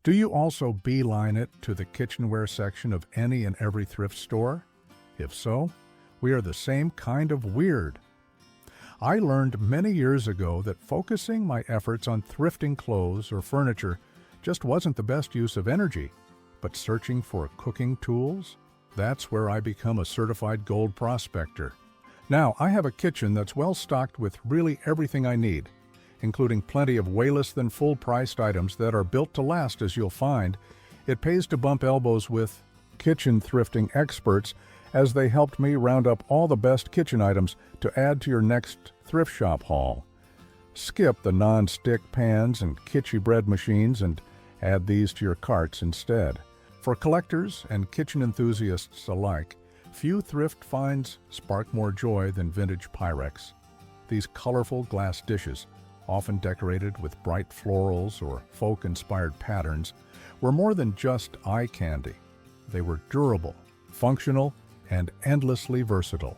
Do you also beeline it to the kitchenware section of any and every thrift store? If so, we are the same kind of weird. I learned many years ago that focusing my efforts on thrifting clothes or furniture just wasn't the best use of energy, but searching for cooking tools? That's where I become a certified gold prospector. Now, I have a kitchen that's well stocked with really everything I need, including plenty of way less than full-priced items that are built to last, as you'll find. It pays to bump elbows with kitchen thrifting experts, as they helped me round up all the best kitchen items to add to your next thrift shop haul. Skip the non-stick pans and kitschy bread machines and add these to your carts instead. For collectors and kitchen enthusiasts alike, few thrift finds spark more joy than vintage Pyrex. These colorful glass dishes, often decorated with bright florals or folk-inspired patterns, were more than just eye candy. They were durable, functional, and endlessly versatile.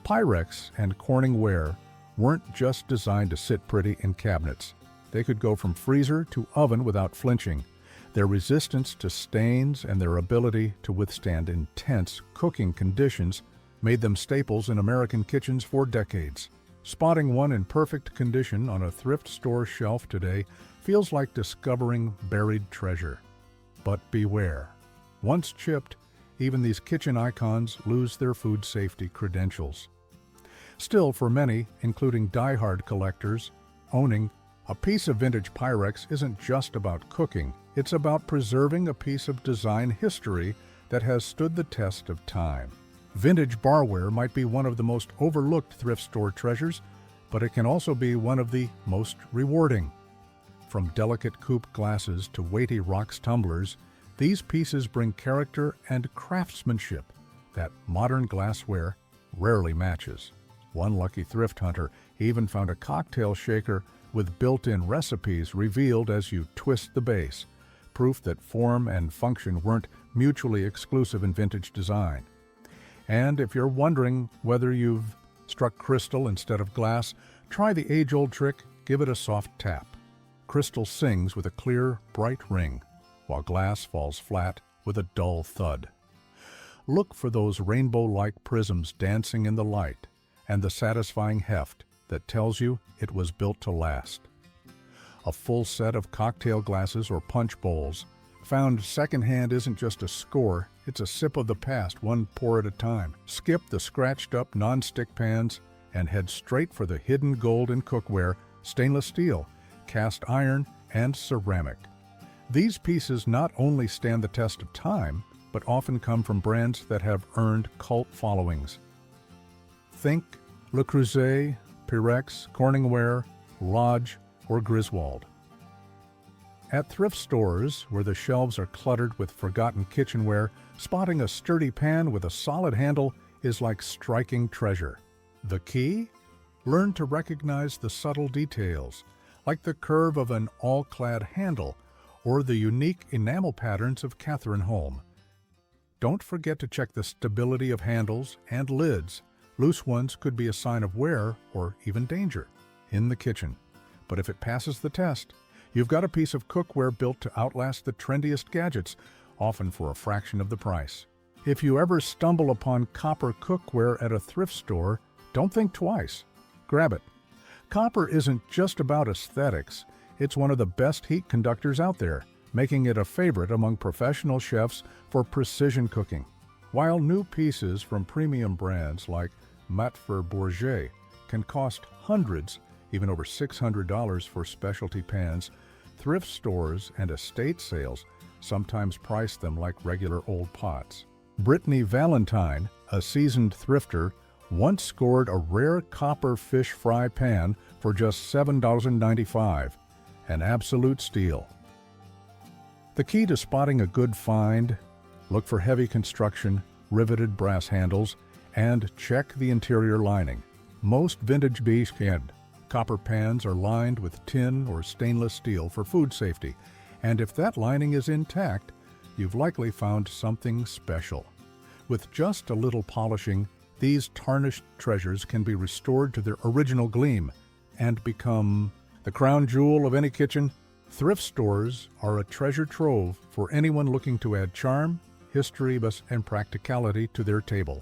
Pyrex and CorningWare weren't just designed to sit pretty in cabinets. They could go from freezer to oven without flinching. Their resistance to stains and their ability to withstand intense cooking conditions made them staples in American kitchens for decades. Spotting one in perfect condition on a thrift store shelf today feels like discovering buried treasure. But beware. Once chipped, even these kitchen icons lose their food safety credentials. Still, for many, including die-hard collectors, owning a piece of vintage Pyrex isn't just about cooking. It's about preserving a piece of design history that has stood the test of time. Vintage barware might be one of the most overlooked thrift store treasures, but it can also be one of the most rewarding. From delicate coupe glasses to weighty rocks tumblers, these pieces bring character and craftsmanship that modern glassware rarely matches. One lucky thrift hunter even found a cocktail shaker with built-in recipes revealed as you twist the base, proof that form and function weren't mutually exclusive in vintage design. And if you're wondering whether you've struck crystal instead of glass, try the age-old trick, give it a soft tap. Crystal sings with a clear, bright ring, while glass falls flat with a dull thud. Look for those rainbow-like prisms dancing in the light and the satisfying heft that tells you it was built to last. A full set of cocktail glasses or punch bowls found secondhand isn't just a score, it's a sip of the past, one pour at a time. Skip the scratched-up non-stick pans and head straight for the hidden gold in cookware, stainless steel, cast iron, and ceramic. These pieces not only stand the test of time, but often come from brands that have earned cult followings. Think Le Creuset, Pyrex, CorningWare, Lodge, or Griswold. At thrift stores, where the shelves are cluttered with forgotten kitchenware, spotting a sturdy pan with a solid handle is like striking treasure. The key? Learn to recognize the subtle details, like the curve of an all-clad handle or the unique enamel patterns of Catherine Home. Don't forget to check the stability of handles and lids. Loose ones could be a sign of wear or even danger in the kitchen. But if it passes the test, you've got a piece of cookware built to outlast the trendiest gadgets, often for a fraction of the price. If you ever stumble upon copper cookware at a thrift store, don't think twice. Grab it. Copper isn't just about aesthetics. It's one of the best heat conductors out there, making it a favorite among professional chefs for precision cooking. While new pieces from premium brands like Matfer Bourget can cost hundreds, even over $600 for specialty pans, thrift stores and estate sales sometimes price them like regular old pots. Brittany Valentine, a seasoned thrifter, once scored a rare copper fish fry pan for just $7.95, an absolute steal. The key to spotting a good find: look for heavy construction, riveted brass handles, and check the interior lining. Most vintage beige and copper pans are lined with tin or stainless steel for food safety, and if that lining is intact, you've likely found something special. With just a little polishing, these tarnished treasures can be restored to their original gleam and become the crown jewel of any kitchen. Thrift stores are a treasure trove for anyone looking to add charm, history, and practicality to their table.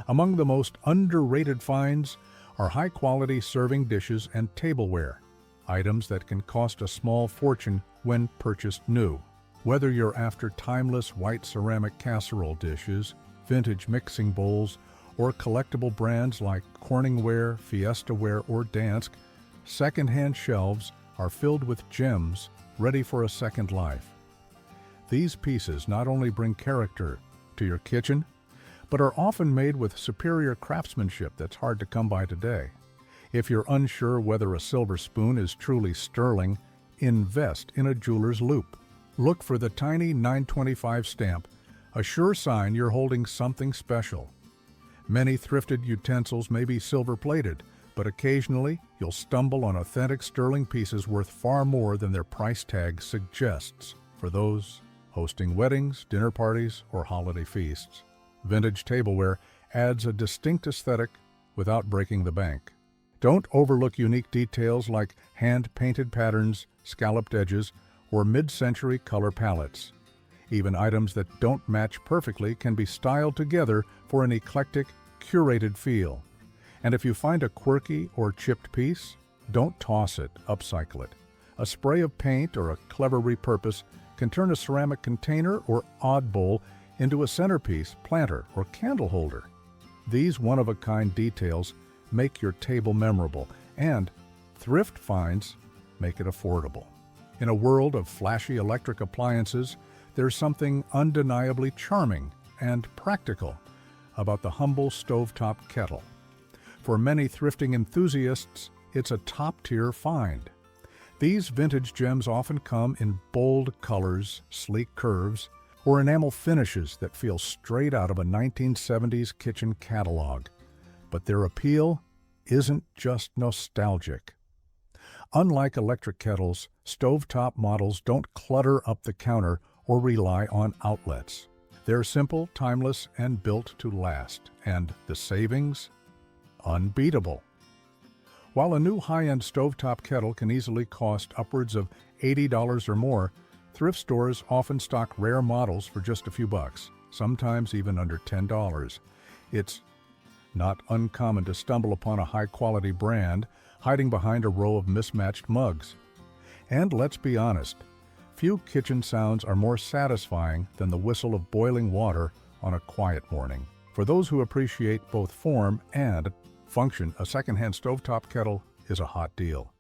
Among the most underrated finds are high-quality serving dishes and tableware, items that can cost a small fortune when purchased new. Whether you're after timeless white ceramic casserole dishes, vintage mixing bowls, or collectible brands like CorningWare, Fiestaware, or Dansk, secondhand shelves are filled with gems ready for a second life. These pieces not only bring character to your kitchen, but are often made with superior craftsmanship that's hard to come by today. If you're unsure whether a silver spoon is truly sterling, invest in a jeweler's loupe. Look for the tiny 925 stamp, a sure sign you're holding something special. Many thrifted utensils may be silver-plated, but occasionally you'll stumble on authentic sterling pieces worth far more than their price tag suggests for those hosting weddings, dinner parties, or holiday feasts. Vintage tableware adds a distinct aesthetic without breaking the bank. Don't overlook unique details like hand-painted patterns, scalloped edges, or mid-century color palettes. Even items that don't match perfectly can be styled together for an eclectic, curated feel. And if you find a quirky or chipped piece, don't toss it, upcycle it. A spray of paint or a clever repurpose can turn a ceramic container or odd bowl into a centerpiece, planter, or candle holder. These one-of-a-kind details make your table memorable, and thrift finds make it affordable. In a world of flashy electric appliances, there's something undeniably charming and practical about the humble stovetop kettle. For many thrifting enthusiasts, it's a top-tier find. These vintage gems often come in bold colors, sleek curves, or enamel finishes that feel straight out of a 1970s kitchen catalog. But their appeal isn't just nostalgic. Unlike electric kettles, stovetop models don't clutter up the counter or rely on outlets. They're simple, timeless, and built to last, and the savings? Unbeatable. While a new high-end stovetop kettle can easily cost upwards of $80 or more, thrift stores often stock rare models for just a few bucks, sometimes even under $10. It's not uncommon to stumble upon a high-quality brand hiding behind a row of mismatched mugs. And let's be honest, few kitchen sounds are more satisfying than the whistle of boiling water on a quiet morning. For those who appreciate both form and function, a secondhand stovetop kettle is a hot deal.